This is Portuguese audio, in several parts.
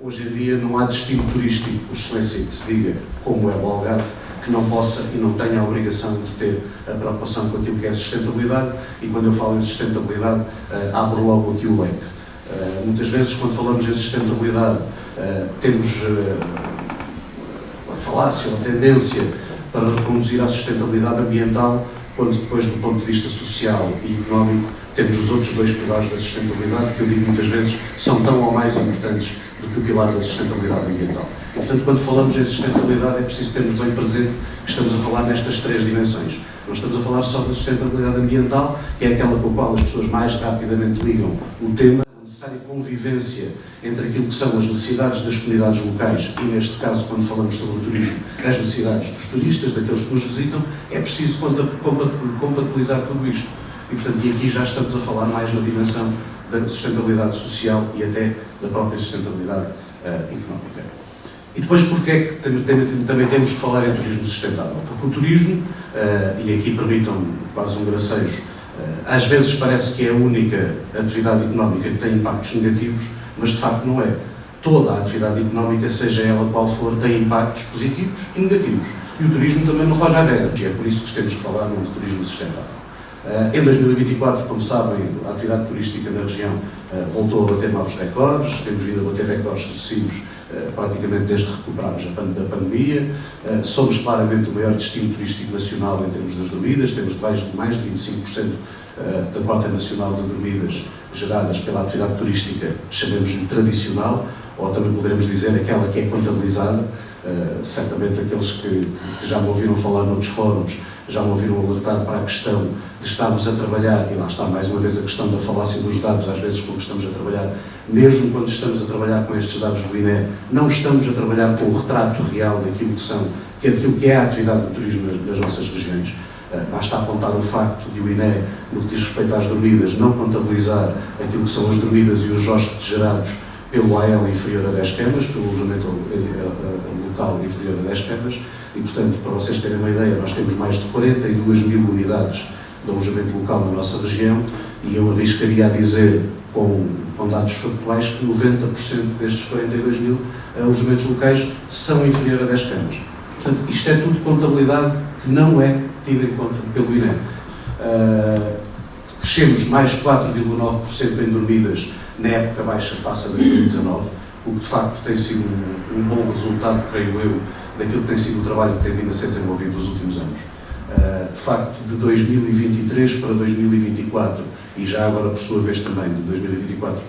hoje em dia não há destino turístico por excelência que se diga, como é o Algarve, que não possa e não tenha a obrigação de ter a preocupação com aquilo que é a sustentabilidade, e quando eu falo em sustentabilidade, abro logo aqui o leque. Muitas vezes, quando falamos em sustentabilidade, temos a falácia ou a tendência para reconduzir a sustentabilidade ambiental, quando depois, do ponto de vista social e económico, temos os outros dois pilares da sustentabilidade, que eu digo muitas vezes são tão ou mais importantes do que o pilar da sustentabilidade ambiental. E, portanto, quando falamos em sustentabilidade, é preciso termos bem presente que estamos a falar nestas três dimensões. Não estamos a falar só da sustentabilidade ambiental, que é aquela com a qual as pessoas mais rapidamente ligam o tema, a necessária convivência entre aquilo que são as necessidades das comunidades locais e, neste caso, quando falamos sobre o turismo, as necessidades dos turistas, daqueles que nos visitam, é preciso compatibilizar tudo isto. E, portanto, aqui já estamos a falar mais na dimensão da sustentabilidade social e até da própria sustentabilidade económica. E depois, porque é que também temos de falar em turismo sustentável? Porque o turismo, e aqui permitam-me quase um gracejo, às vezes parece que é a única atividade económica que tem impactos negativos, mas de facto não é. Toda a atividade económica, seja ela qual for, tem impactos positivos e negativos. E o turismo também não foge à regra, e é por isso que temos que falar num turismo sustentável. Em 2024, como sabem, a atividade turística na região voltou a bater novos recordes, temos vindo a bater recordes sucessivos praticamente desde recuperarmos da pandemia. Somos claramente o maior destino turístico nacional em termos das dormidas, temos mais de 25% da cota nacional de dormidas geradas pela atividade turística, chamemos-lhe tradicional, ou também poderemos dizer aquela que é contabilizada. Certamente aqueles que já me ouviram falar noutros fóruns já me ouviram alertar para a questão de estarmos a trabalhar, e lá está mais uma vez a questão da falácia dos dados, às vezes com que estamos a trabalhar, mesmo quando estamos a trabalhar com estes dados do INE, não estamos a trabalhar com o retrato real daquilo que é a atividade do turismo nas nossas regiões. Basta apontar o facto de o INE, no que diz respeito às dormidas, não contabilizar aquilo que são as dormidas e os hóspedes gerados pelo AL inferior a 10 camas, pelo alojamento local inferior a 10 camas, e, portanto, para vocês terem uma ideia, nós temos mais de 42 mil unidades de alojamento local na nossa região, e eu arriscaria a dizer, com dados factuais, que 90% destes 42 mil alojamentos locais são inferior a 10 camas. Portanto, isto é tudo contabilidade que não é tida em conta pelo INE. Crescemos mais 4,9% em dormidas na época baixa face a 2019, o que de facto tem sido um bom resultado, creio eu, daquilo que tem sido o trabalho que tem vindo a ser desenvolvido nos últimos anos. De facto, de 2023 para 2024, e já agora por sua vez também de 2024,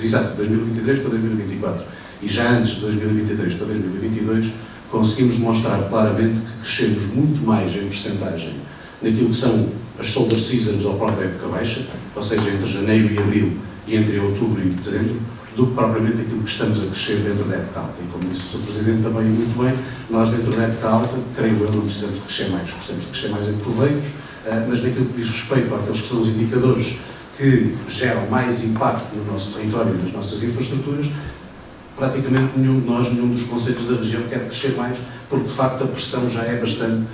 exato, 2023 para 2024, e já antes de 2023 para 2022, conseguimos demonstrar claramente que crescemos muito mais em percentagem naquilo que são as shoulder seasons ou própria época baixa, ou seja, entre janeiro e abril e entre outubro e dezembro, do que propriamente aquilo que estamos a crescer dentro da época alta. E como disse o Sr. Presidente também muito bem, nós dentro da época alta, creio eu, não precisamos de crescer mais, precisamos de crescer mais em proveitos, mas naquilo que diz respeito àqueles que são os indicadores que geram mais impacto no nosso território e nas nossas infraestruturas, praticamente nenhum de nós, nenhum dos concelhos da região quer crescer mais, porque de facto a pressão já é bastante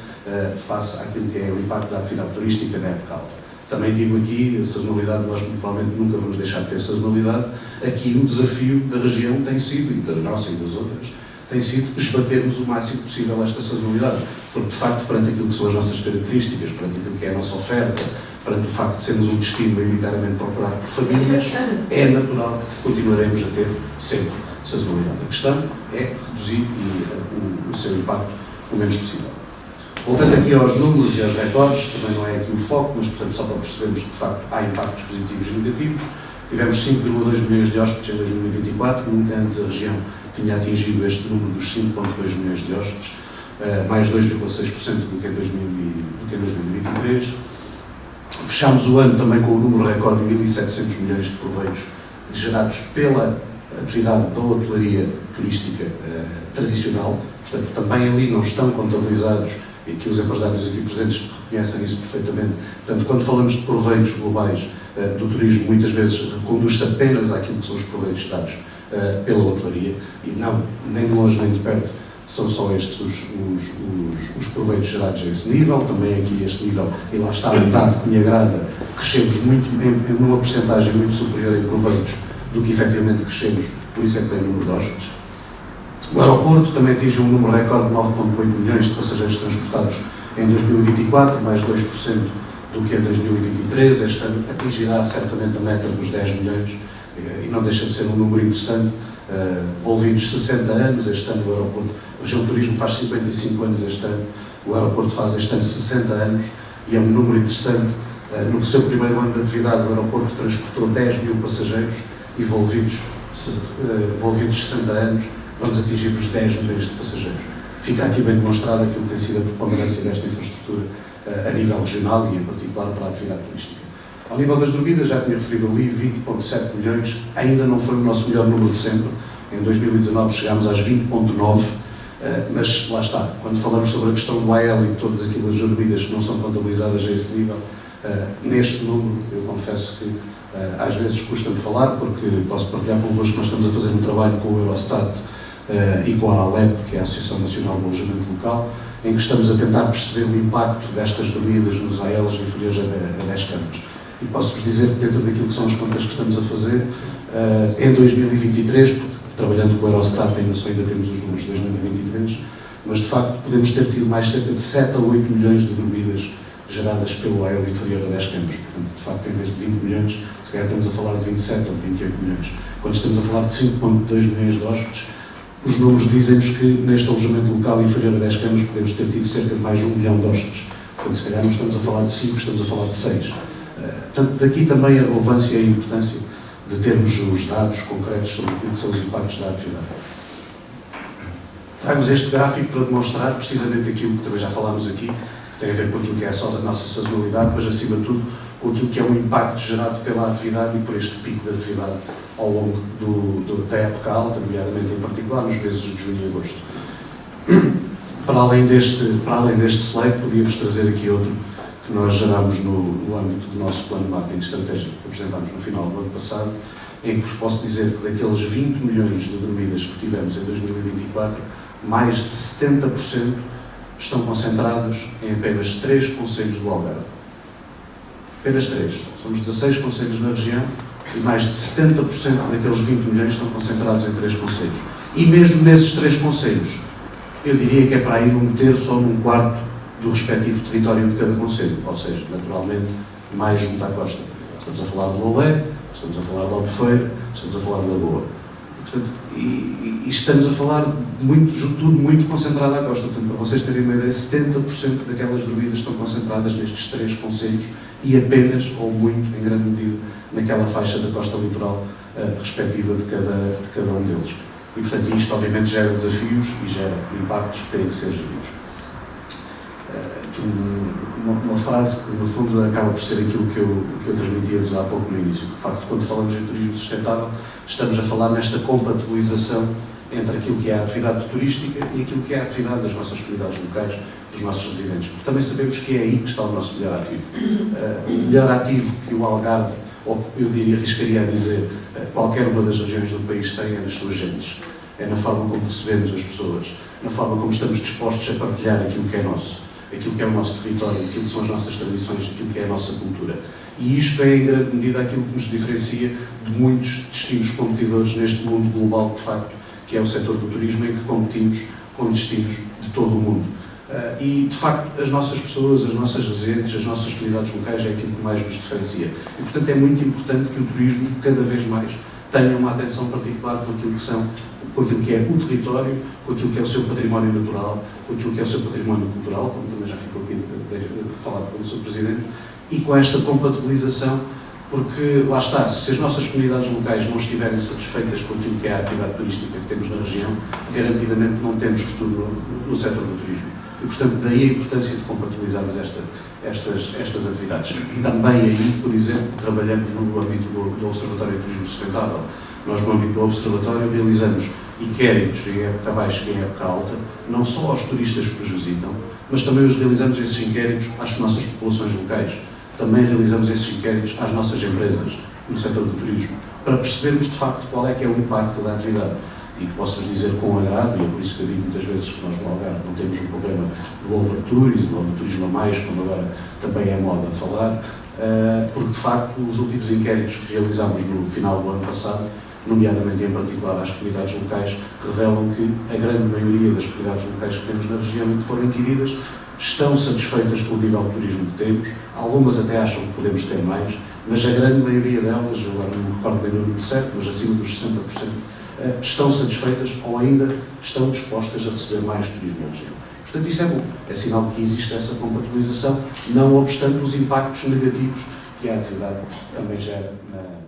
face àquilo que é o impacto da atividade turística na época alta. Também digo aqui, a sazonalidade, nós provavelmente nunca vamos deixar de ter sazonalidade. Aqui o desafio da região tem sido, e da nossa e das outras, tem sido esbatermos o máximo possível esta sazonalidade, porque de facto, perante aquilo que são as nossas características, perante aquilo que é a nossa oferta, perante o facto de sermos um destino maioritariamente procurado por famílias, é natural que continuaremos a ter sempre sazonalidade. A questão é reduzir o seu impacto o menos possível. Voltando aqui aos números e aos recordes, também não é aqui o foco, mas portanto só para percebermos que de facto há impactos positivos e negativos. Tivemos 5,2 milhões de hóspedes em 2024, nunca antes a região tinha atingido este número dos 5,2 milhões de hóspedes, mais 2,6% do que em 2023. Fechámos o ano também com o número recorde de 1.700 milhões de proveitos gerados pela atividade da hotelaria turística tradicional, portanto também ali não estão contabilizados, e que os empresários aqui presentes reconhecem isso perfeitamente. Portanto, quando falamos de proveitos globais do turismo, muitas vezes reconduz-se apenas àquilo que são os proveitos dados pela hotelaria, e não, nem de longe nem de perto, são só estes os proveitos gerados a esse nível. Também aqui este nível, e lá está a metade que me agrada, crescemos muito, em uma porcentagem muito superior em proveitos do que efetivamente crescemos, por isso é que tem o número de hóspedes. O aeroporto também atingiu um número recorde de 9,8 milhões de passageiros transportados em 2024, mais 2% do que em 2023. Este ano atingirá certamente a meta dos 10 milhões e não deixa de ser um número interessante. Envolvidos 60 anos, este ano o aeroporto, a região de turismo faz 55 anos este ano, o aeroporto faz este ano 60 anos e é um número interessante. No seu primeiro ano de atividade, o aeroporto transportou 10 mil passageiros envolvidos 60 anos, vamos atingir os 10 milhões de passageiros. Fica aqui bem demonstrado aquilo que tem sido a preponderância desta infraestrutura a nível regional e em particular para a atividade turística. Ao nível das dormidas, já tinha referido ali, 20,7 milhões, ainda não foi o nosso melhor número de sempre. Em 2019 chegámos às 20,9, mas lá está, quando falamos sobre a questão do AL e todas aquelas dormidas que não são contabilizadas a esse nível, neste número, eu confesso que às vezes custa-me falar, porque posso partilhar convosco que nós estamos a fazer um trabalho com o Eurostat e com a ALEP, que é a Associação Nacional de Alojamento Local, em que estamos a tentar perceber o impacto destas dormidas nos ALs inferiores a 10 camas. E posso-vos dizer que dentro daquilo que são as contas que estamos a fazer, em 2023, porque trabalhando com o Eurostat ainda temos os números de 2023, mas de facto podemos ter tido mais cerca de 7 a 8 milhões de dormidas geradas pelo AL inferior a 10 camas. Portanto, de facto, em vez de 20 milhões, se calhar estamos a falar de 27 ou 28 milhões. Quando estamos a falar de 5,2 milhões de hóspedes, os números dizem-nos que neste alojamento local inferior a 10 camas podemos ter tido cerca de mais de 1 milhão de hóspedes. Portanto, se calhar não estamos a falar de 5, estamos a falar de 6. Portanto, daqui também a relevância e a importância de termos os dados concretos sobre o que são os impactos da atividade. Trago-vos este gráfico para demonstrar precisamente aquilo que também já falámos aqui, que tem a ver com aquilo que é só a nossa sazonalidade, mas acima de tudo com aquilo que é o impacto gerado pela atividade e por este pico de atividade ao longo da época alta, nomeadamente em particular nos meses de junho e agosto. Para além deste slide, podíamos trazer aqui outro que nós gerámos no âmbito do nosso plano de marketing estratégico que apresentámos no final do ano passado, em que vos posso dizer que daqueles 20 milhões de dormidas que tivemos em 2024, mais de 70% estão concentrados em apenas 3 concelhos do Algarve. Apenas 3. Somos 16 concelhos na região e mais de 70% daqueles 20 milhões estão concentrados em 3 concelhos. E mesmo nesses 3 concelhos, eu diria que é para aí num terço ou num quarto do respectivo território de cada concelho, ou seja, naturalmente, mais junto à costa. Estamos a falar de Loulé, estamos a falar de Albufeira, estamos a falar de Lagoa. Portanto, e estamos a falar tudo muito concentrado à costa. Portanto, para vocês terem uma ideia, 70% daquelas dormidas estão concentradas nestes 3 concelhos e apenas, ou muito, em grande medida, naquela faixa da costa litoral respectiva de cada um deles. E, portanto, isto obviamente gera desafios e gera impactos que têm que ser geridos. Uma frase que, no fundo, acaba por ser aquilo que eu transmitia-vos há pouco no início. De facto, quando falamos em turismo sustentável, estamos a falar nesta compatibilização entre aquilo que é a atividade turística e aquilo que é a atividade das nossas comunidades locais, dos nossos residentes. Porque também sabemos que é aí que está o nosso melhor ativo. O melhor ativo que o Algarve, ou eu diria, arriscaria a dizer, qualquer uma das regiões do país tem é nas suas gentes. É na forma como recebemos as pessoas, na forma como estamos dispostos a partilhar aquilo que é nosso. Aquilo que é o nosso território, aquilo que são as nossas tradições, aquilo que é a nossa cultura. E isto é, em grande medida, aquilo que nos diferencia de muitos destinos competidores neste mundo global, de facto, que é o setor do turismo, em que competimos com destinos de todo o mundo. E, de facto, as nossas pessoas, as nossas residentes, as nossas comunidades locais é aquilo que mais nos diferencia. E, portanto, é muito importante que o turismo, cada vez mais, tenha uma atenção particular com aquilo que é o território, com aquilo que é o seu património natural, com aquilo que é o seu património cultural, como também já ficou aqui falado pelo Sr. Presidente, e com esta compatibilização, porque, lá está, se as nossas comunidades locais não estiverem satisfeitas com aquilo que é a atividade turística que temos na região, garantidamente não temos futuro no setor do turismo. E, portanto, daí a importância de compatibilizarmos estas atividades. E também aí, por exemplo, trabalhamos no âmbito do Observatório de Turismo Sustentável. Nós, no âmbito do Observatório, realizamos inquéritos em época baixa e em época alta, não só aos turistas que nos visitam, mas também os realizamos esses inquéritos às nossas populações locais. Também realizamos esses inquéritos às nossas empresas no setor do turismo, para percebermos de facto qual é que é o impacto da atividade. E posso-vos dizer com agrado, e é por isso que eu digo muitas vezes que nós no Algarve não temos um problema do overtourism ou do turismo a mais, como agora também é moda falar, porque de facto os últimos inquéritos que realizámos no final do ano passado nomeadamente em particular às comunidades locais, revelam que a grande maioria das comunidades locais que temos na região e que foram inquiridas estão satisfeitas com o nível de turismo que temos, algumas até acham que podemos ter mais, mas a grande maioria delas, eu agora não me recordo bem o número certo, mas acima dos 60%, estão satisfeitas ou ainda estão dispostas a receber mais turismo na região. Portanto, isso é bom. É sinal que existe essa compatibilização, não obstante os impactos negativos que a atividade também gera na